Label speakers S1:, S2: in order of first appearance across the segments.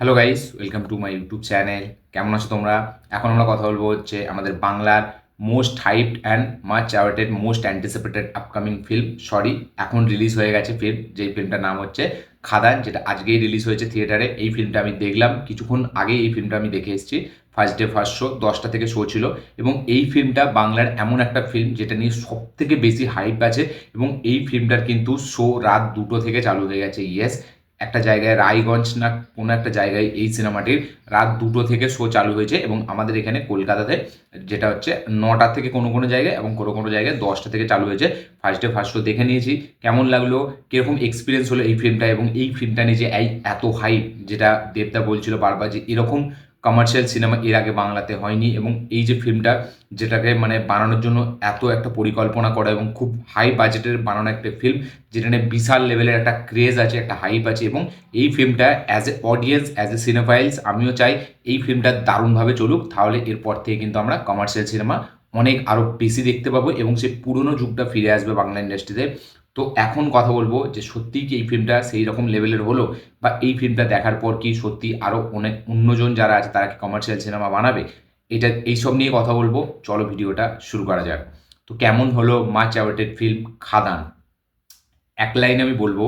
S1: Hello guys, welcome to my YouTube channel. কেমন আছো তোমরা? এখন আমরা কথা বলবো হচ্ছে আমাদের বাংলার most hyped and much awaited most anticipated upcoming film. Sorry, এখন রিলিজ হয়ে গেছে ফিল্ম, যেই ফিল্মটার নাম হচ্ছে খাদান, যেটা আজকেই রিলিজ হয়েছে থিয়েটারে। এই ফিল্মটা আমি দেখলাম কিছুক্ষণ আগে। এই ফিল্মটা আমি দেখে এসেছি। ফার্স্ট ডে ফার্স্ট শো 10টা থেকে শো ছিল। এবং এই ফিল্মটা বাংলার এমন একটা ফিল্ম যেটা নিয়ে সব থেকে বেশি হাইপ আছে। এবং এই ফিল্মটার কিন্তু শো রাত 2টো থেকে চালু হয়ে গেছে। ইয়েস, একটা জায়গায় রায়গঞ্জ না কোনো একটা জায়গায় এই সিনেমাটির রাত 2টো থেকে শো চালু হয়েছে। এবং আমাদের এখানে কলকাতাতে যেটা হচ্ছে 9টা থেকে কোনো কোনো জায়গায় এবং কোনো কোনো জায়গায় 10টা থেকে চালু হয়েছে। ফার্স্ট ডে ফার্স্ট শো দেখে নিয়েছি। কেমন লাগলো, কীরকম এক্সপিরিয়েন্স হলো এই ফিল্মটা, এবং এই ফিল্মটা নিয়ে যে এই এত হাইপ, যেটা দেবদা বলছিল বারবার যে এরকম কমার্শিয়াল সিনেমা এর আগে বাংলাতে হয়নি। এবং এই যে ফিল্মটা, যেটাকে মানে বানানোর জন্য এত একটা পরিকল্পনা করা এবং খুব হাই বাজেটের বানানো একটা ফিল্ম, যেটা নিয়ে বিশাল লেভেলের একটা ক্রেজ আছে, একটা হাইপ আছে। এবং এই ফিল্মটা as a audience, as a cinephiles, আমিও চাই এই ফিল্মটা দারুণভাবে চলুক। তাহলে এরপর থেকে কিন্তু আমরা কমার্শিয়াল সিনেমা অনেক আরও বেশি দেখতে পাবো এবং সেই পুরনো যুগটা ফিরে আসবে বাংলা ইন্ডাস্ট্রিতে। তো এখন কথা বলবো যে সত্যিই কি এই ফিল্মটা সেই রকম লেভেলের হলো, বা এই ফিল্মটা দেখার পর কি সত্যি আরও অনেক অন্যজন যারা আছে তারা কি কমার্শিয়াল সিনেমা বানাবে? এটা এইসব নিয়ে কথা বলবো। চলো ভিডিওটা শুরু করা যাক। তো কেমন হলো মাচ অ্যাওয়েটেড ফিল্ম খাদান? এক লাইনে আমি বলবো,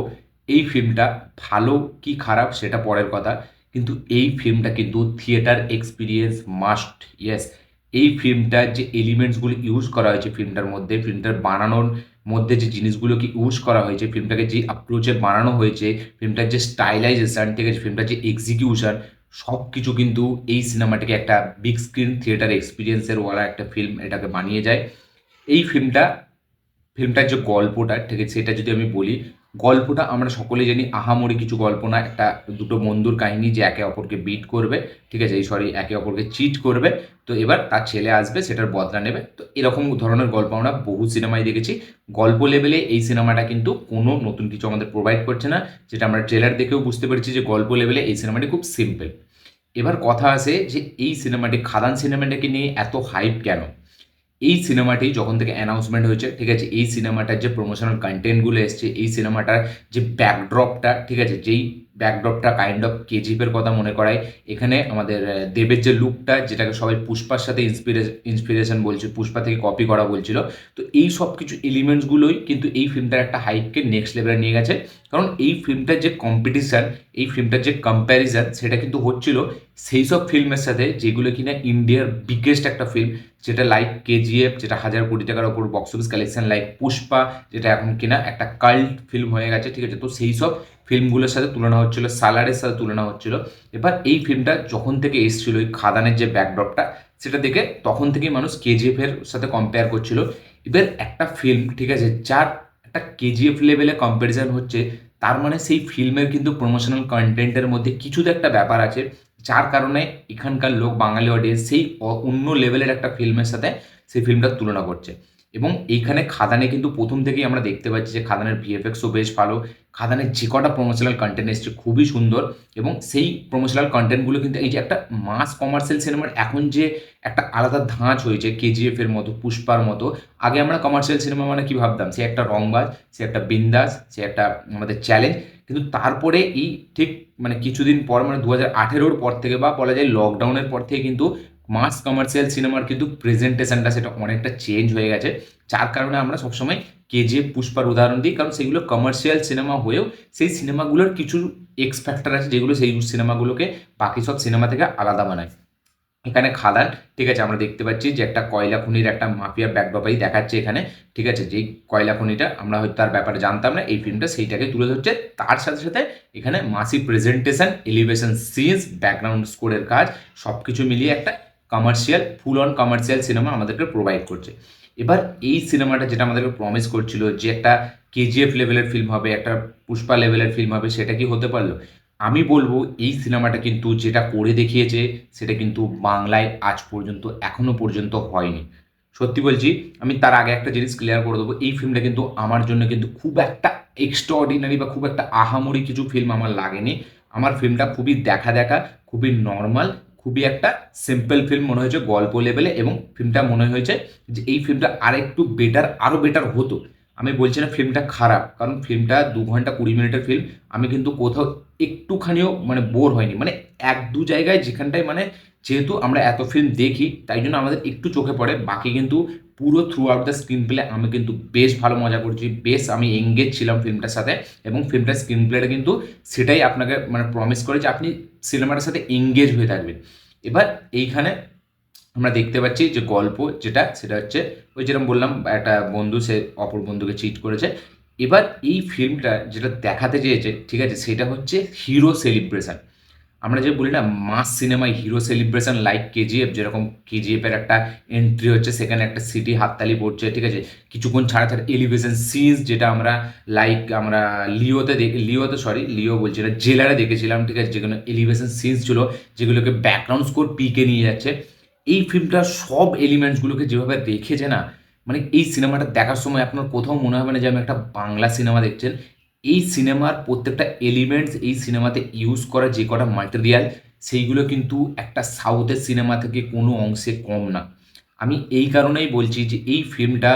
S1: এই ফিল্মটা ভালো কি খারাপ সেটা পরের কথা, কিন্তু এই ফিল্মটা কিন্তু থিয়েটার এক্সপিরিয়েন্স মাস্ট। ইয়েস, এই ফিল্মটার যে এলিমেন্টসগুলো ইউজ করা হয়েছে ফিল্মটার মধ্যে, ফিল্মটার বানানোর মধ্যে যে জিনিসগুলোকে ইউজ করা হয়েছে, ফিল্মটাকে যে অ্যাপ্রোচে বানানো হয়েছে, ফিল্মটার যে স্টাইলাইজেশন, ঠিক আছে, ফিল্মটার যে এক্সিকিউশন, সব কিছু কিন্তু এই সিনেমাটাকে একটা বিগ স্ক্রিন থিয়েটার এক্সপিরিয়েন্সের ওয়ালা একটা ফিল্ম এটাকে বানিয়ে যায়। এই ফিল্মটার যে গল্পটা, ঠিক আছে, সেটা যদি আমি বলি, গল্পটা আমরা সকলেই জানি আহামরি কিছু গল্প না। একটা দুটো বন্ধুর কাহিনী যে একে অপরকে বিট করবে, ঠিক আছে, এই সরি, একে অপরকে চিট করবে। তো এবার তার ছেলে আসবে, সেটার বদলা নেবে। তো এরকম ধরনের গল্প আমরা বহু সিনেমায় দেখেছি। গল্প লেভেলে এই সিনেমাটা কিন্তু কোনো নতুন কিছু আমাদের প্রোভাইড করছে না, যেটা আমরা ট্রেলার দেখেও বুঝতে পেরেছি যে গল্প লেভেলে এই সিনেমাটি খুব সিম্পল। এবার কথা আসে যে এই সিনেমাটি, খাদান সিনেমাটাকে নিয়ে এত হাইপ কেন? এই সিনেমাটি যখন থেকে অ্যানাউন্সমেন্ট হয়েছে, ঠিক আছে, এই সিনেমাটার যে প্রমোশনাল কন্টেন্টগুলো এসছে, এই সিনেমাটার যে ব্যাকড্রপটা, ঠিক আছে, যেই ব্যাকড্রপটা কাইন্ড অফ কেজিএফের কথা মনে করায়। এখানে আমাদের দেবের যে লুকটা, যেটাকে সবাই পুষ্পার সাথে ইন্সপিরেশন বলছে, পুষ্পা থেকে কপি করা বলছিল। তো এই সব কিছু এলিমেন্টসগুলোই কিন্তু এই ফিল্মটার একটা হাইপকে নেক্সট লেভেলে নিয়ে গেছে। কারণ এই ফিল্মটার যে কম্পিটিশান, এই ফিল্মটার যে কম্প্যারিজন, সেটা কিন্তু হচ্ছিল সেই সব ফিল্মের সাথে যেগুলো কিনা ইন্ডিয়ার বিগেস্ট একটা ফিল্ম, যেটা লাইক কেজিএফ, যেটা 1,000 কোটি টাকার ওপর box office collection, like Pushpa, যেটা এখন কিনা একটা কাল্ট ফিল্ম হয়ে গেছে, ঠিক আছে। তো সেই সব ফিল্মগুলোর সাথে তুলনা হচ্ছিল, সালারের সাথে তুলনা হচ্ছিল। এবার এই ফিল্মটা যখন থেকে এসেছিল, ওই খাদানের যে ব্যাকড্রপটা, সেটা দেখে তখন থেকেই মানুষ কেজিএফের সাথে কম্পেয়ার করছিল। এবার একটা ফিল্ম, ঠিক আছে, যার একটা কেজিএফ লেভেলে কম্প্যারিজন হচ্ছে, তার মানে সেই ফিল্মের কিন্তু প্রমোশনাল কন্টেন্টের মধ্যে কিছু তো একটা ব্যাপার আছে, যার কারণে এখানকার লোক, বাঙালি অডিয়েন্স, সেই অন্য লেভেলের একটা ফিল্মের সাথে সেই ফিল্মটার তুলনা করছে। এবং এইখানে খাদানে কিন্তু প্রথম থেকেই আমরা দেখতে পাচ্ছি যে খাদানের ভিএফএক্সও বেশ ভালো। খাদানের যে কটা প্রমোশনাল কন্টেন্ট এসছে খুবই সুন্দর। এবং সেই প্রমোশনাল কন্টেন্টগুলো কিন্তু এই যে একটা মাস কমার্শিয়াল সিনেমার এখন যে একটা আলাদা ধাঁচ হয়েছে, কেজিএফ এর মতো, পুষ্পার মতো। আগে আমরা কমার্শিয়াল সিনেমা মানে কি ভাবতাম? সে একটা রংবাজ, সে একটা বিন্দাস, সে একটা আমাদের চ্যালেঞ্জ। কিন্তু তারপরে এই ঠিক মানে কিছুদিন পর, মানে 2018-র পর থেকে, বা বলা যায় লকডাউনের পর থেকে কিন্তু মাস কমার্শিয়াল সিনেমার কিন্তু প্রেজেন্টেশনটা সেটা অনেকটা চেঞ্জ হয়ে গেছে। যার কারণে আমরা সবসময় কেজিএফ, পুষ্পার উদাহরণ দিই, কারণ সেগুলো কমার্শিয়াল সিনেমা হয়েও সেই সিনেমাগুলোর কিছু এক্স ফ্যাক্টর আছে, যেগুলো সেই সিনেমাগুলোকে বাকি সব সিনেমা থেকে আলাদা বানায়। এখানে খাদান, ঠিক আছে, আমরা দেখতে পাচ্ছি যে একটা কয়লা খনির একটা মাফিয়া ব্যাকড্রপই দেখাচ্ছে এখানে, ঠিক আছে। যেই কয়লা খনিটা আমরা হয়তো তার ব্যাপারে জানতাম না, এই ফিল্মটা সেইটাকে তুলে ধরছে। তার সাথে সাথে এখানে মাসি প্রেজেন্টেশন, এলিভেশন সিনস, ব্যাকগ্রাউন্ড স্কোরের কাজ, সব কিছু মিলিয়ে একটা commercial, full on commercial cinema আমাদেরকে প্রোভাইড করছে। এবার এই সিনেমাটা যেটা আমাদেরকে প্রমিস করছিল যে একটা কেজিএফ লেভেলের ফিল্ম হবে, একটা পুষ্পা লেভেলের ফিল্ম হবে, সেটা কি হতে পারলো? আমি বলবো এই সিনেমাটা কিন্তু যেটা করে দেখিয়েছে, সেটা কিন্তু বাংলায় আজ পর্যন্ত, এখনো পর্যন্ত হয়নি। সত্যি বলছি। আমি তার আগে একটা জিনিস ক্লিয়ার করে দেবো, এই ফিল্মটা কিন্তু আমার জন্য কিন্তু খুব একটা এক্সট্রা অর্ডিনারি বা খুব একটা আহামরি কিছু ফিল্ম আমার লাগেনি। আমার ফিল্মটা খুবই দেখা দেখা, খুবই নর্মাল, খুবই একটা সিম্পল ফিল্ম মনে হয়েছে গল্প লেভেলে। এবং ফিল্মটা মনে হয়েছে যে এই ফিল্মটা আরেকটু বেটার, আরও বেটার হতো। আমি বলছি না ফিল্মটা খারাপ, কারণ ফিল্মটা 2 ঘন্টা 20 মিনিটের ফিল্ম। আমি কিন্তু কোথাও একটুখানিও মানে বোর হয়নি, মানে এক দু জায়গায় যেখানটায় মানে যেহেতু আমরা এত ফিল্ম দেখি তাই জন্য আমাদের একটু চোখে পড়ে, বাকি কিন্তু পুরো through out the screen play আমি কিন্তু বেশ ভালো মজা করছি, বেশ আমি এঙ্গেজ ছিলাম ফিল্মটার সাথে। এবং ফিল্মটার স্ক্রিন প্লেটা কিন্তু সেটাই আপনাকে মানে প্রমিস করে যে আপনি সিনেমাটার সাথে এঙ্গেজ হয়ে থাকবেন। এবার এইখানে আমরা দেখতে পাচ্ছি যে গল্প যেটা সেটা হচ্ছে ওই যেরকম বললাম একটা বন্ধু সে অপর বন্ধুকে চিট করেছে। এবার এই ফিল্মটা যেটা দেখাতে চেয়েছে ঠিক আছে সেটা হচ্ছে হিরো সেলিব্রেশন। আমরা যে বলি না মাস সিনেমায় হিরো সেলিব্রেশন লাইক কেজিএফ, যেরকম কেজিএফ এর একটা এন্ট্রি হচ্ছে সেখানে একটা সিটি হাততালি পড়ছে ঠিক আছে, কিছুক্ষণ ছাড়া ছাড়া এলিভেশন সিনস যেটা আমরা লাইক আমরা লিও বলছি না জেলারে দেখেছিলাম ঠিক আছে, যেগুলো এলিভেশন সিনস ছিল যেগুলোকে ব্যাকগ্রাউন্ড স্কোর পিকে নিয়ে যাচ্ছে। এই ফিল্মটার সব এলিমেন্টসগুলোকে যেভাবে রেখেছে না, মানে এই সিনেমাটা দেখার সময় আপনার কোথাও মনে হবে না যে আমি একটা বাংলা সিনেমা দেখছেন। এই সিনেমার প্রত্যেকটা এলিমেন্টস এই সিনেমাতে ইউজ করা যে কটা ম্যাটেরিয়াল সেইগুলো কিন্তু একটা সাউথের সিনেমা থেকে কোনো অংশে কম না। আমি এই কারণেই বলছি যে এই ফিল্মটা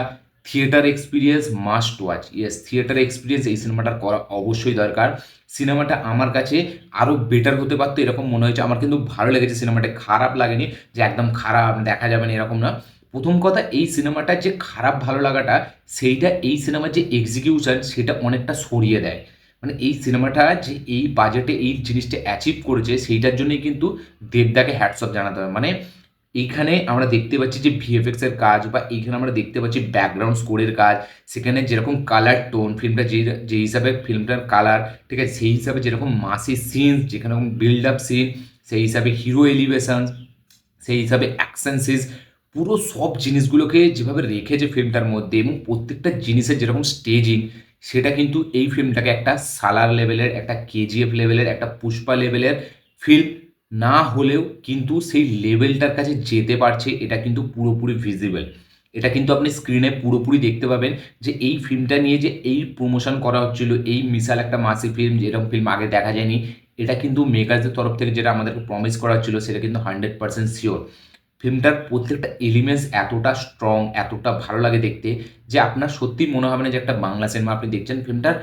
S1: theatre experience must watch. Yes, theatre experience এই সিনেমাটার করা অবশ্যই দরকার। সিনেমাটা আমার কাছে আরও বেটার হতে পারতো এরকম মনে হয়েছে, আমার কিন্তু ভালো লেগেছে সিনেমাটা, খারাপ লাগেনি যে একদম খারাপ দেখা যাবে না এরকম না। প্রথম কথা এই সিনেমাটার যে খারাপ ভালো লাগাটা সেইটা এই সিনেমার যে এক্সিকিউশন সেটা অনেকটা সরিয়ে দেয়। মানে এই সিনেমাটা যে এই বাজেটে এই জিনিসটা অ্যাচিভ করেছে সেইটার জন্যই কিন্তু দেবদাকে হ্যাটস অফ জানাতে হবে। মানে এইখানে আমরা দেখতে পাচ্ছি যে ভিএফএক্স এর কাজ, বা এইখানে আমরা দেখতে পাচ্ছি ব্যাকগ্রাউন্ড স্কোরের কাজ, সেখানে যেরকম কালার টোন ফিল্মটা যে যে হিসাবে ফিল্মটার কালার ঠিক আছে সেই হিসাবে যেরকম মাসি সিনস যেখানে বিল্ড আপ সিন, সেই হিসাবে হিরো এলিভেশন, সেই হিসাবে অ্যাকশন সিনস, পুরো সব জিনিসগুলোকে যেভাবে রেখেছে ফিল্মটার মধ্যে এবং প্রত্যেকটা জিনিসের যেরকম স্টেজিং, সেটা কিন্তু এই ফিল্মটাকে একটা সালার লেভেলের একটা কেজিএফ লেভেলের একটা পুষ্পা লেভেলের ফিল্ম না হলেও কিন্তু সেই লেভেলটার কাছে যেতে পারছে, এটা কিন্তু পুরোপুরি ভিজিবল। এটা কিন্তু আপনি স্ক্রিনে পুরোপুরি দেখতে পাবেন যে এই ফিল্মটা নিয়ে যে এই প্রমোশন করা হচ্ছিল, এই মিসাল একটা মাসি ফিল্ম যেরকম ফিল্ম আগে দেখা যায়নি, এটা কিন্তু মেকারদের তরফ থেকে যেটা আমাদেরকে প্রমিস করা হচ্ছিল সেটা কিন্তু 100% শিওর। ফিল্মটার প্রত্যেকটা এলিমেন্টস এতটা স্ট্রং, এতটা ভালো লাগে দেখতে যে আপনার সত্যি মনে হবে না যে একটা বাংলা সিনেমা আপনি দেখছেন। ফিল্মটার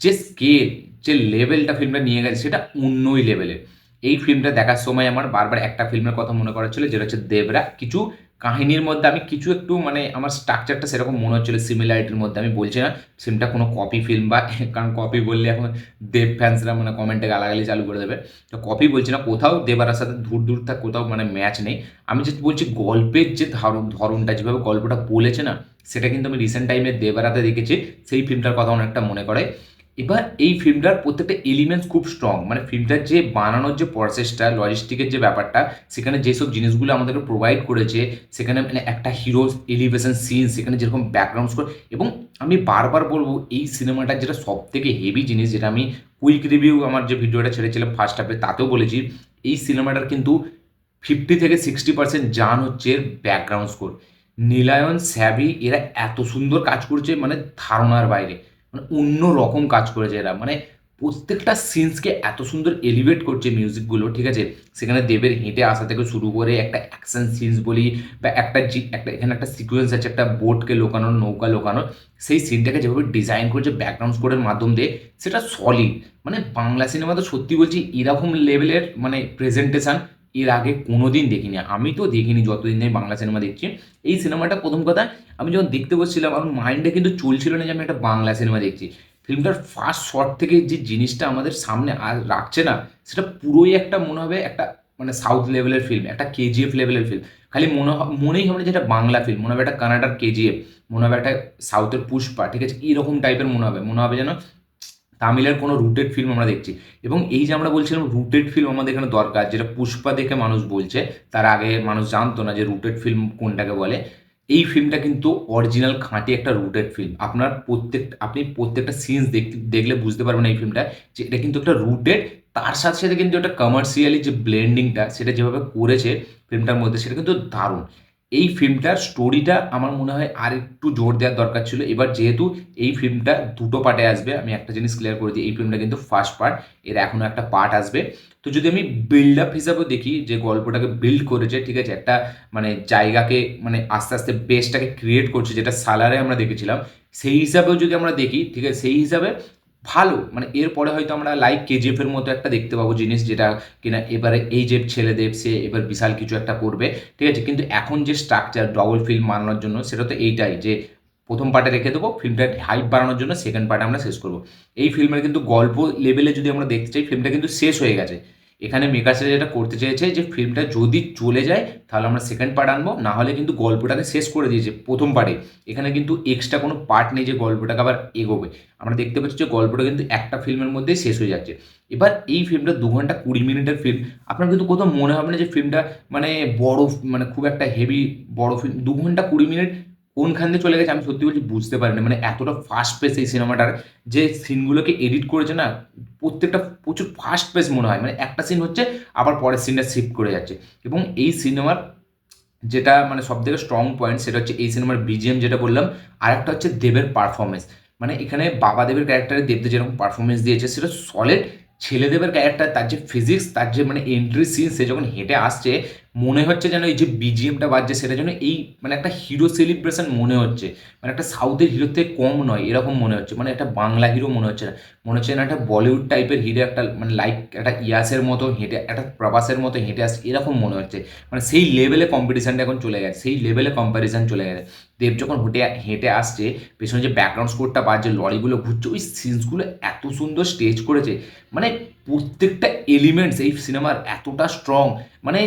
S1: যে স্কেল, যে লেভেলটা ফিল্মটা নিয়ে গেছে সেটা অন্যই লেভেলের। এই ফিল্মটা দেখার সময় আমার বারবার একটা ফিল্মের কথা মনে করা ছিল যেটা হচ্ছে দেবরা। কিছু কাহিনীর মধ্যে আমি কিছু একটু মানে আমার স্ট্রাকচারটা সেরকম মনে হচ্ছিল সিমিলারিটির মধ্যে, আমি বলছি না সিনেমাটা কোনো কপি ফিল্ম বা কারণ কপি বললে এখন দেব ফ্যান্সরা মানে কমেন্টে গালাগালি চালু করে দেবে। তো কপি বলছি না, কোথাও দেবারার সাথে দূর দূর থাক কোথাও মানে ম্যাচ নেই। আমি যেটা বলছি গল্পের যে ধরনটা যেভাবে গল্পটা বলেছে না সেটা কিন্তু আমি রিসেন্ট টাইমে দেবারাতে দেখেছি, সেই ফিল্মটার কথা অনেকটা মনে করে। এবার এই ফিল্মটার প্রত্যেকটা এলিমেন্টস খুব স্ট্রং, মানে ফিল্মটার যে বানানোর যে প্রসেসটা লজিস্টিকের যে ব্যাপারটা, সেখানে যেসব জিনিসগুলো আমাদেরকে প্রোভাইড করেছে, সেখানে মানে একটা হিরো এলিভেশন সিন, সেখানে যেরকম ব্যাকগ্রাউন্ড স্কোর। এবং আমি বারবার বলবো এই সিনেমাটার যেটা সব থেকে হেভি জিনিস, যেটা আমি কুইক রিভিউ আমার যে ভিডিওটা ছেড়েছিলাম ফার্স্ট হাফে তাতেও বলেছি, এই সিনেমাটার কিন্তু 50 থেকে 60% জান হচ্ছে এর ব্যাকগ্রাউন্ড স্কোর। নীলায়ন স্যাভি এরা এত সুন্দর কাজ করছে মানে ধারণার বাইরে, মানে অন্য রকম কাজ করেছে এরা, মানে প্রত্যেকটা সিনসকে এত সুন্দর এলিভেট করছে মিউজিকগুলো ঠিক আছে। সেখানে দেবের হেঁটে আসা থেকে শুরু করে একটা অ্যাকশন সিনস বলি, বা একটা এখানে একটা সিকোয়েন্স আছে একটা বোটকে লোকানোর, নৌকা লোকানোর, সেই সিনটাকে যেভাবে ডিজাইন করেছে ব্যাকগ্রাউন্ড স্কোরের মাধ্যম দিয়ে সেটা সলিড। মানে বাংলা সিনেমা তো সত্যি বলছি এরকম লেভেলের মানে প্রেজেন্টেশন এর আগে কোনোদিন দেখিনি, আমি তো দেখিনি যতদিন ধরে বাংলা সিনেমা দেখছি। এই সিনেমাটা প্রথম কথা আমি যখন দেখতে বসছিলাম আমার মাইন্ডে কিন্তু চলছিল না যে আমি একটা বাংলা সিনেমা দেখছি। ফিল্মটার ফার্স্ট শট থেকে যে জিনিসটা আমাদের সামনে আর রাখছে না সেটা পুরোই একটা মনে হবে একটা মানে সাউথ লেভেলের ফিল্ম, একটা কেজিএফ লেভেলের ফিল্ম। খালি মনেই হবে না যেটা বাংলা ফিল্ম, মনে হবে একটা কানাডার কেজিএফ, মনে হবে একটা সাউথের পুষ্পা ঠিক আছে, এরকম টাইপের মনে হবে যেন তামিলের কোনো রুটেড ফিল্ম আমরা দেখছি। এবং এই যে আমরা বলছিলাম রুটেড ফিল্ম আমাদের এখানে দরকার, যেটা পুষ্পা দেখে মানুষ বলছে, তার আগে মানুষ জানতো না যে রুটেড ফিল্ম কোনটাকে বলে। এই ফিল্মটা কিন্তু অরিজিনাল খাঁটি একটা রুটেড ফিল্ম। আপনি প্রত্যেকটা সিনস দেখলে বুঝতে পারবেন এই ফিল্মটা যে এটা কিন্তু একটা রুটেড, তার সাথে সাথে কিন্তু একটা কমার্শিয়ালি যে ব্লেন্ডিংটা সেটা যেভাবে করেছে ফিল্মটার মধ্যে সেটা কিন্তু দারুণ। এই ফিল্মটার স্টোরিটা আমার মনে হয় আর একটু জোর দেওয়ার দরকার ছিল। এবার যেহেতু এই ফিল্মটা দুটো পার্টে আসবে, আমি একটা জিনিস ক্লিয়ার করে দিই, এই ফিল্মটা কিন্তু ফার্স্ট পার্ট, এর এখনও একটা পার্ট আসবে। তো যদি আমি বিল্ড আপ হিসাবেও দেখি যে গল্পটাকে বিল্ড করেছে, ঠিক আছে, একটা মানে জায়গাকে মানে আস্তে আস্তে বেসটাকে ক্রিয়েট করছে, যেটা সালারে আমরা দেখেছিলাম, সেই হিসাবেও যদি আমরা দেখি, ঠিক আছে, সেই হিসাবে ভালো। মানে এরপরে হয়তো আমরা লাইক কেজিএফের মতো একটা দেখতে পাবো জিনিস, যেটা কিনা এবারে এই যে ছেলেদেব সে এবার বিশাল কিছু একটা করবে, ঠিক আছে। কিন্তু এখন যে স্ট্রাকচার ডবল ফিল্ম বানানোর জন্য, সেটা তো এইটাই যে প্রথম পার্টে রেখে দেবো, ফিল্মটা হাইপ বাড়ানোর জন্য সেকেন্ড পার্টে আমরা শেষ করবো। এই ফিল্মের কিন্তু গল্প লেভেলে যদি আমরা দেখতে চাই, ফিল্মটা কিন্তু শেষ হয়ে গেছে। এখানে মেকার্সরা যেটা করতে চেয়েছে যে ফিল্মটা যদি চলে যায় তাহলে আমরা সেকেন্ড পার্ট আনবো, না হলে কিন্তু গল্পটাকে শেষ করে দিয়েছে প্রথম পার্টে। এখানে কিন্তু এক্সট্রা কোনো পার্ট নেই যে গল্পটাকে আবার এগোবে। আমরা দেখতে পাচ্ছি যে গল্পটা কিন্তু একটা ফিল্মের মধ্যেই শেষ হয়ে যাচ্ছে। এবার এই ফিল্মটা 2 ঘন্টা 20 মিনিটের ফিল্ম, আপনার কিন্তু কোথাও মনে হবে না যে ফিল্মটা মানে বড়, মানে খুব একটা হেভি বড় ফিল্ম। 2 ঘন্টা 20 মিনিট কোনখান দিয়ে চলে গেছে আমি সত্যি বলছি বুঝতে পারিনি। মানে এতটা ফাস্ট পেস এই সিনেমাটার, যে সিনগুলোকে এডিট করেছে না, প্রত্যেকটা প্রচুর ফাস্ট পেস মনে হয়। মানে একটা সিন হচ্ছে আবার পরের সিনটা শিফট করে যাচ্ছে। এবং এই সিনেমার যেটা মানে সব থেকে স্ট্রং পয়েন্ট, সেটা হচ্ছে এই সিনেমার বিজিএম যেটা বললাম, আর একটা হচ্ছে দেবের পারফরমেন্স। মানে এখানে বাবা দেবের ক্যারেক্টারে দেবদে যেরকম পারফরমেন্স দিয়েছে সেটা সলিড। ছেলেদেবের ক্যারেক্টার, তার যে ফিজিক্স, তার যে মানে এন্ট্রি সিন, সে যখন হেঁটে আসছে মনে হচ্ছে যেন এই যে বিজিএমটা বাজছে সেটা যেন এই মানে একটা হিরো সেলিব্রেশন মনে হচ্ছে। মানে একটা সাউথের হিরোর থেকে কম নয় এরকম মনে হচ্ছে। মানে একটা বাংলা হিরো মনে হচ্ছে না, মনে হচ্ছে না একটা বলিউড টাইপের হিরো, একটা মানে লাইক একটা ইয়াসের মতো হেঁটে, একটা প্রভাসের মতো হেঁটে আসছে এরকম মনে হচ্ছে। মানে সেই লেভেলে কম্পিটিশানটা এখন চলে গেছে, সেই লেভেলে কম্প্যারিজন চলে গেছে। দেব যখন হেঁটে হেঁটে আসছে, পেছনে যে ব্যাকগ্রাউন্ড স্কোরটা বাজছে, লরিগুলো ঘুরছে, ওই সিনসগুলো এত সুন্দর স্টেজ করেছে। মানে প্রত্যেকটা এলিমেন্টস এই সিনেমার এতটা স্ট্রং। মানে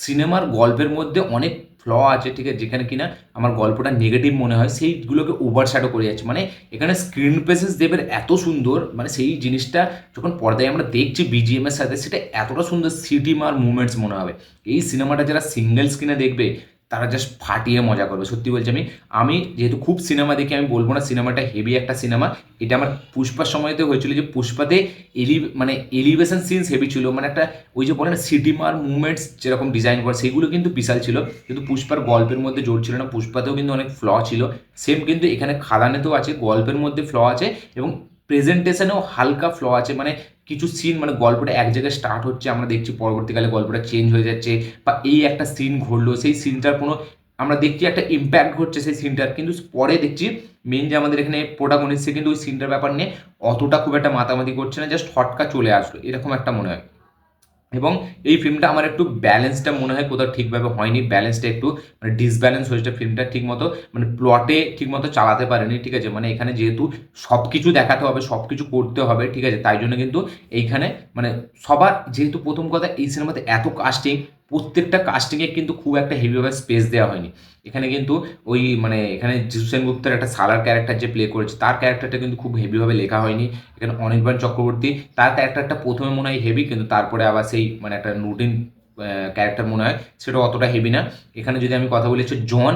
S1: সিনেমার গল্পের মধ্যে অনেক ফ্ল আছে, ঠিক আছে, যেখানে কিনা আমার গল্পটা নেগেটিভ মনে হয় সেইগুলোকে ওভারশ্যাডো করে যাচ্ছে। মানে এখানে স্ক্রিন প্রেজেন্স দেবের এত সুন্দর, মানে সেই জিনিসটা যখন পর্দায় আমরা দেখছি বিজিএম এর সাথে, সেটা এতটা সুন্দর সিটি মার মুভমেন্টস মনে হবে। এই সিনেমাটা যারা সিঙ্গেল স্ক্রিনে দেখবে তারা জাস্ট ফাটিয়ে মজা করবে। সত্যি বলছি, আমি আমি যেহেতু খুব সিনেমা দেখি, আমি বলবো না সিনেমাটা হেভি একটা সিনেমা। এটা আমার পুষ্পার সময়তে হয়েছিল, যে পুষ্পাতে মানে এলিভেশন সিনস হেভি ছিল। মানে একটা ওই যে বলে না সিটি মার মুভমেন্টস যেরকম ডিজাইন করে, সেগুলো কিন্তু বিশাল ছিল। কিন্তু পুষ্পার গল্পের মধ্যে জোর ছিল না, পুষ্পাতেও কিন্তু অনেক ফ্ল ছিল। সেম কিন্তু এখানে খাদানেতেও আছে, গল্পের মধ্যে ফ্ল আছে এবং প্রেজেন্টেশনেও হালকা ফ্ল আছে। মানে কিছু সিন মানে গল্পটা এক জায়গায় স্টার্ট হচ্ছে, আমরা দেখছি পরবর্তীকালে গল্পটা চেঞ্জ হয়ে যাচ্ছে, বা এই একটা সিন ঘটলো, সেই সিনটার কোনো আমরা দেখছি একটা ইম্প্যাক্ট ঘটছে সেই সিনটার, কিন্তু পরে দেখছি মেন যে আমাদের এখানে প্রোটাগনিস্ট, সে কিন্তু ওই সিনটার ব্যাপার নিয়ে অতটা খুব একটা মাতামাতি করছে না, জাস্ট হটকা চলে আসলো এরকম একটা মনে হয়। এবং এই ফিল্মটা আমার একটু ব্যালেন্সটা মনে হয় কোথাও ঠিকভাবে হয়নি, ব্যালেন্সটা একটু মানে ডিসব্যালেন্স হয়েছে ফিল্মটা, ঠিক মতো মানে প্লটে ঠিক মতো চালাতে পারেনি, ঠিক আছে। মানে এখানে যেহেতু সব কিছু দেখাতে হবে, সব কিছু করতে হবে, ঠিক আছে, তাই জন্য কিন্তু এইখানে মানে সবার যেহেতু প্রথম কথা এই সিনেমাতে এত কাস্টিং, প্রত্যেকটা কাস্টিংয়ে কিন্তু খুব একটা হেভিভাবে স্পেস দেওয়া হয়নি। এখানে কিন্তু ওই মানে এখানে যিশু সেনগুপ্তের একটা সালার ক্যারেক্টার যে প্লে করেছে, তার ক্যারেক্টারটা কিন্তু খুব হেভিভাবে লেখা হয়নি। এখানে অনির্বাণ চক্রবর্তী, তার ক্যারেক্টারটা প্রথমে মনে হয় হেভি, কিন্তু তারপরে আবার সেই মানে একটা রুটিন ক্যারেক্টার মনে হয়, সেটা অতটা হেভি না। এখানে যদি আমি কথা বলি হচ্ছে জন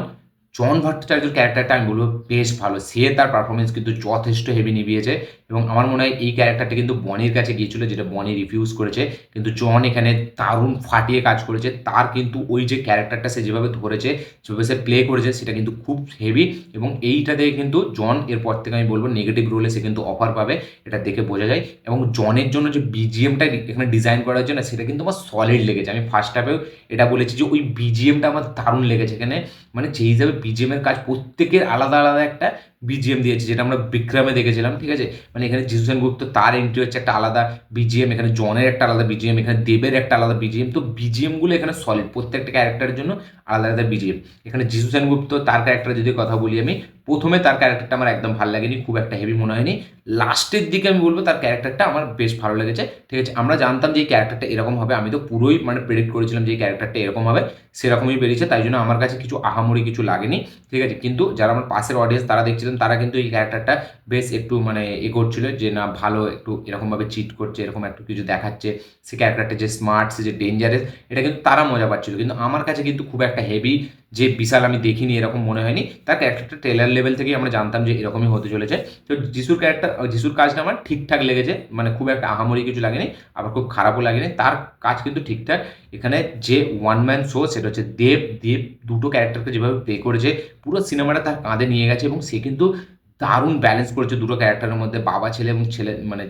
S1: জন ভট্টাচার্যের ক্যারেক্টারটা আমি বলবো বেশ ভালো, সে তার পারফরমেন্স কিন্তু যথেষ্ট হেভি নিভিয়েছে। এবং আমার মনে হয় এই ক্যারেক্টারটা কিন্তু বনির কাছে গিয়েছিল, যেটা বনি রিফিউজ করেছে, কিন্তু জন এখানে দারুণ ফাটিয়ে কাজ করেছে। তার কিন্তু ওই যে ক্যারেক্টারটা সে যেভাবে ধরেছে, যেভাবে সে প্লে করেছে, সেটা কিন্তু খুব হেভি। এবং এইটা দেখে কিন্তু জন এরপর থেকে আমি বলবো নেগেটিভ রোলে সে কিন্তু অফার পাবে, এটা দেখে বোঝা যায়। এবং জনের জন্য যে বিজিএমটা এখানে ডিজাইন করা হচ্ছে না, সেটা কিন্তু আমার সলিড লেগেছে। আমি ফার্স্ট হাফেও এটা বলেছি যে ওই বিজিএমটা আমার দারুণ লেগেছে এখানে। মানে যেই হিসাবে বিজিএমের কাজ প্রত্যেকের আলাদা আলাদা একটা বিজিএম দিয়েছে, যেটা আমরা বিক্রমে দেখেছিলাম, ঠিক আছে। মানে এখানে যিশু সেনগুপ্ত তার এন্ট্রি হচ্ছে একটা আলাদা বিজিএম, এখানে জনের একটা আলাদা বিজিএম, এখানে দেবের একটা আলাদা বিজিএম। তো বিজিএমগুলো এখানে সলিড, প্রত্যেকটা ক্যারেক্টারের জন্য আলাদা আলাদা বিজিএম। এখানে যিশু সেনগুপ্ত তার ক্যারেক্টার যদি কথা বলি, আমি প্রথমে তার ক্যারেক্টারটা আমার একদম ভালো লাগেনি, খুব একটা হেভি মনে হয়নি। লাস্টের দিকে আমি বলবো তার ক্যারেক্টারটা আমার বেশ ভালো লেগেছে, ঠিক আছে। আমরা জানতাম যে এই ক্যারেক্টারটা এরকম হবে, আমি তো পুরোই মানে প্রেডিক্ট করেছিলাম যে এই ক্যারেক্টারটা এরকম হবে, সেরকমই বেরিয়েছে। তাই জন্য আমার কাছে কিছু আহামরি কিছু লাগেনি, ঠিক আছে। কিন্তু যারা আমার পাশের অডিয়েন্স তারা দেখছিলেন, তারা কিন্তু এই ক্যারেক্টারটা বেশ একটু মানে করছিল যে না ভালো একটু এরকমভাবে চিট করছে, এরকম একটু কিছু দেখাচ্ছে, সে ক্যারেক্টারটা যে স্মার্ট, সে যে ডেঞ্জারাস, এটা কিন্তু তারা মজা পাচ্ছিল। কিন্তু আমার কাছে কিন্তু খুব একটা হেভি যে বিশাল আমি দেখিনি এরকম মনে হয়নি। তার ক্যারেক্টারটা ট্রেলার লেভেল থেকেই আমরা জানতাম যে এরকমই হতে চলেছে। তো যিশুর কাজটা আমার ঠিকঠাক লেগেছে, মানে খুব একটা আহামরি কিছু লাগেনি, আবার খুব খারাপও লাগেনি, তার কাজ কিন্তু ঠিকঠাক। এখানে যে ওয়ান ম্যান শো সেটা হচ্ছে দেব। দুটো ক্যারেক্টারকে যেভাবে প্লে করেছে, পুরো সিনেমাটা তার কাঁধে নিয়ে গেছে এবং সে কিন্তু দারুণ ব্যালেন্স করেছে দুটো ক্যারেক্টারের মধ্যে, বাবা ছেলে এবং ছেলে মানে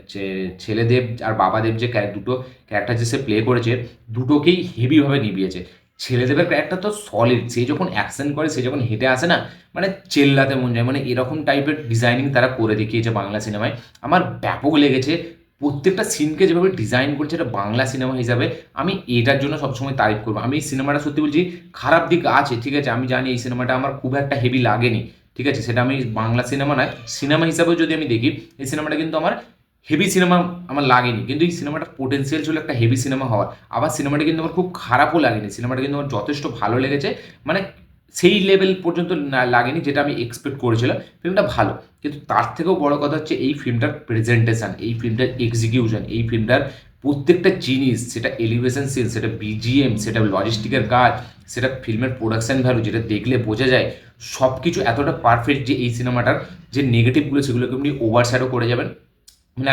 S1: ছেলেদেব আর বাবাদেব যে দুটো ক্যারেক্টার যে সে প্লে করেছে, দুটোকেই হেভিভাবে নিভিয়েছে। ছেলেদেবের ক্যারেক্টার তো সলিড, সে যখন অ্যাকশন করে, সে যখন হেঁটে আসে না, মানে চেল্লাতে মন যায়, মানে এরকম টাইপের ডিজাইনিং তারা করে দেখিয়েছে বাংলা সিনেমায়। আমার ব্যাপক লেগেছে প্রত্যেকটা সিনকে যেভাবে ডিজাইন করছে, এটা বাংলা সিনেমা হিসাবে আমি এটার জন্য সবসময় তারিফ করবো। আমি এই সিনেমাটা সত্যি বলছি, খারাপ দিক আছে ঠিক আছে, আমি জানি এই সিনেমাটা আমার খুব একটা হেভি লাগেনি, ঠিক আছে, সেটা আমি বাংলা সিনেমা নয়, সিনেমা হিসাবেও যদি আমি দেখি, এই সিনেমাটা কিন্তু আমার হেভি সিনেমা আমার লাগেনি, কিন্তু এই সিনেমাটার পোটেন্সিয়াল ছিল একটা হেভি সিনেমা হওয়ার। আবার সিনেমাটা কিন্তু আমার খুব খারাপও লাগেনি, সিনেমাটা কিন্তু আমার যথেষ্ট ভালো লেগেছে, মানে সেই লেভেল পর্যন্ত না লাগেনি যেটা আমি এক্সপেক্ট করেছিলাম। ফিল্মটা ভালো, কিন্তু তার থেকেও বড় কথা হচ্ছে এই ফিল্মটার প্রেজেন্টেশন, এই ফিল্মটার এক্সিকিউশন, এই ফিল্মটার প্রত্যেকটা জিনিস, সেটা এলিভেশন সিন, সেটা বিজিএম, সেটা লজিস্টিকের কাজ, সেটা ফিল্মের প্রোডাকশন ভ্যালু, যেটা দেখলে বোঝা যায় সব কিছু এতটা পারফেক্ট যে এই সিনেমাটার যে নেগেটিভগুলো সেগুলোকে আপনি ওভারশ্যাডো করে যাবেন, মানে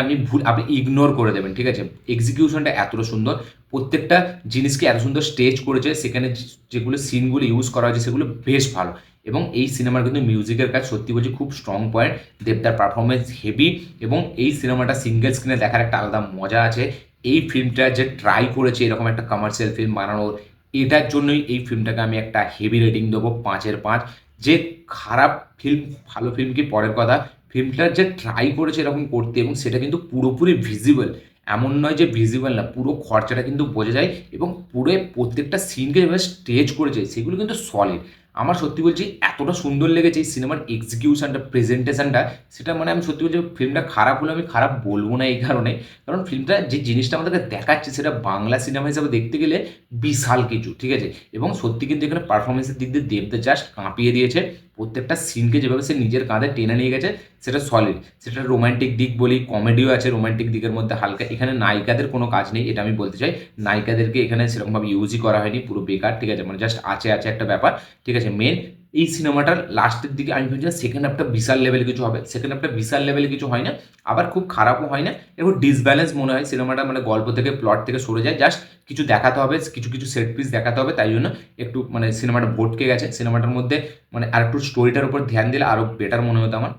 S1: আপনি ইগনোর করে দেবেন, ঠিক আছে। এক্সিকিউশনটা এতটা সুন্দর, প্রত্যেকটা জিনিসকে এত সুন্দর স্টেজ করেছে, সেখানে যেগুলো সিনগুলো ইউজ করা হয়েছে সেগুলো বেশ ভালো। এবং এই সিনেমার কিন্তু মিউজিকের কাজ সত্যি বলছি খুব স্ট্রং পয়েন্ট, দেবদার পারফরমেন্স হেভি, এবং এই সিনেমাটা সিঙ্গেল স্ক্রিনে দেখার একটা আলাদা মজা আছে। এই ফিল্মটা যে ট্রাই করেছে এরকম একটা কমার্শিয়াল ফিল্ম বানানোর, এটার জন্যই এই ফিল্মটাকে আমি একটা হেভি রেটিং দেবো, 5/5। যে খারাপ ফিল্ম ভালো ফিল্ম কি পরের কথা, ফিল্মটা যে ট্রাই করেছে এরকম করতে, এবং সেটা কিন্তু পুরোপুরি ভিজিবল, এমন নয় যে ভিজিবল না, পুরো খরচাটা কিন্তু বোঝা যায়, এবং পুরো প্রত্যেকটা সিনকে যেভাবে স্টেজ করেছে সেগুলো কিন্তু সলিড। আমার সত্যি বলছি এতটা সুন্দর লেগেছে এই সিনেমার এক্সিকিউশনটা, প্রেজেন্টেশনটা, সেটা মানে আমি সত্যি বলছি ফিল্মটা খারাপ হলে আমি খারাপ বলবো না এই কারণে, কারণ ফিল্মটা যে জিনিসটা আমাদেরকে দেখাচ্ছে সেটা বাংলা সিনেমা হিসাবে দেখতে গেলে বিশাল কিছু, ঠিক আছে। এবং সত্যি কিন্তু এখানে পারফরমেন্সের দিক দিয়ে দেবদা জাস্ট কাঁপিয়ে দিয়েছে, প্রত্যেকটা সিনকে যেভাবে সে নিজের কাঁধে টেনে নিয়ে গেছে সেটা সলিড। সেটা রোম্যান্টিক দিক বলি, কমেডিও আছে রোম্যান্টিক দিকের মধ্যে হালকা, এখানে নায়িকাদের কোনো কাজ নেই এটা আমি বলতে চাই, নায়িকাদেরকে এখানে সেরকমভাবে ইউজই করা হয়নি, পুরো বেকার, ঠিক আছে, মানে জাস্ট আছে আছে একটা ব্যাপার, ঠিক আছে। মেন এই সিনেমাটার লাস্টের দিকে আমি ভেবেছিলাম সেকেন্ড হাফটা বিশাল লেভেলে কিছু হবে, সেকেন্ড হাফটা বিশাল লেভেলে কিছু হয় না, আবার খুব খারাপও হয় না, একটু ডিসব্যালেন্স মনে হয় সিনেমাটা, মানে গল্প থেকে প্লট থেকে সরে যায়, জাস্ট কিছু দেখাতে হবে, কিছু কিছু সেট পিস দেখাতে হবে, তাই জন্য একটু মানে সিনেমাটা ভটকে গেছে। সিনেমাটার মধ্যে মানে আর একটু স্টোরিটার উপর ধ্যান দিলে আরও বেটার মনে হতো আমার।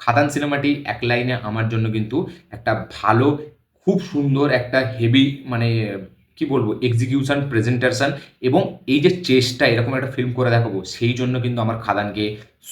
S1: খাদান সিনেমাটি এক লাইনে আমার জন্য কিন্তু একটা ভালো, খুব সুন্দর একটা হেভি, মানে কি বলবো, এক্সিকিউশন, প্রেজেন্টেশন, এবং এই যে চেষ্টা এরকম একটা ফিল্ম করে দেখাবো, সেই জন্য কিন্তু আমার খাদানকে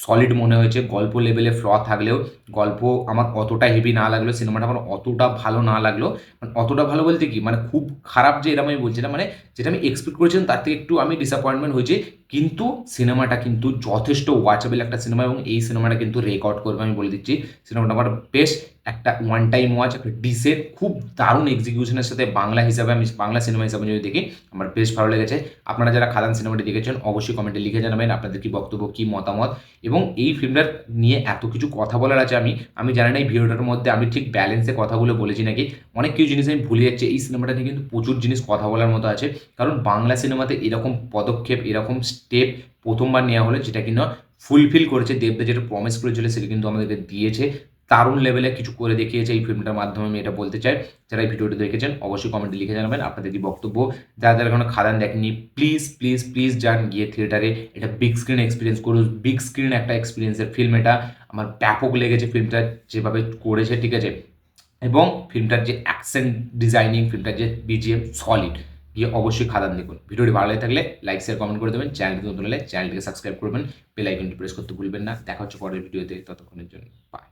S1: সলিড মনে হয়েছে। গল্প লেভেলে ফ্ল থাকলেও, গল্প আমার অতটা হেভি না লাগলো, সিনেমাটা আমার অতটা ভালো না লাগলো, মানে অতটা ভালো বলতে কি, মানে খুব খারাপ যে এরকম আমি বলছি না, মানে যেটা আমি এক্সপেক্ট করেছিলাম তার থেকে একটু আমি ডিসঅ্যাপয়েন্টমেন্ট হয়েছে, কিন্তু সিনেমাটা কিন্তু যথেষ্ট ওয়াচেবল একটা সিনেমা, এবং এই সিনেমাটা কিন্তু রেকর্ড করবে আমি বলে দিচ্ছি। সিনেমাটা আমার বেশ একটা ওয়ান টাইম ওয়াচ, একটা ডিসেন্ট, খুব দারুণ এক্সিকিউশনের সাথে বাংলা হিসাবে, আমি বাংলা সিনেমা হিসাবে যদি দেখি আমার বেশ ভালো লেগেছে। আপনারা যারা খাদান সিনেমাটি দেখেছেন অবশ্যই কমেন্টে লিখে জানাবেন আপনাদের কি বক্তব্য, কি মতামত, এবং এই ফিল্মটার নিয়ে এত কিছু কথা বলার আছে। আমি জানি না এই ভিডিওটার মধ্যে আমি ঠিক ব্যালেন্সে কথাগুলো বলেছি নাকি, অনেক কিছু জিনিস আমি ভুলে যাচ্ছি। এই সিনেমাটা নিয়ে কিন্তু প্রচুর জিনিস কথা বলার মতো আছে, কারণ বাংলা সিনেমাতে এরকম পদক্ষেপ, এরকম স্টেপ প্রথমবার নেওয়া হলো, যেটা কিনা ফুলফিল করেছে দেবদা, যেটা প্রমিস করেছিল সেটা কিন্তু আমাদেরকে দিয়েছে, দারুণ লেভেলে কিছু করে দেখিয়েছে এই ফিল্মটার মাধ্যমে, আমি এটা বলতে চাই। যারা এই ভিডিওটি দেখেছেন অবশ্যই কমেন্টে লিখে জানাবেন আপনাদের কি বক্তব্য। যারা যারা এখনো খাদান দেখেননি প্লিজ প্লিজ প্লিজ যান গিয়ে থিয়েটারে, এটা বিগ স্ক্রিন এক্সপিরিয়েন্স করুন, বিগ স্ক্রিন একটা এক্সপিরিয়েন্সের ফিল্ম এটা। আমার ব্যাপক লেগেছে ফিল্মটা যেভাবে করেছে, ঠিক আছে, এবং ফিল্মটার যে অ্যাকশন ডিজাইনিং, ফিল্মটার যে বিজিএম সলিড, গিয়ে অবশ্যই খাদান দেখুন। ভিডিওটি ভালো লাগে থাকলে লাইক শেয়ার কমেন্ট করে দেবেন, চ্যানেলটি নতুন হলে চ্যানেলটিকে সাবস্ক্রাইব করবেন, বেল আইকনটি প্রেস করতে ভুলবেন না। দেখা হচ্ছে পরের ভিডিওতে, ততক্ষণের জন্য বাই।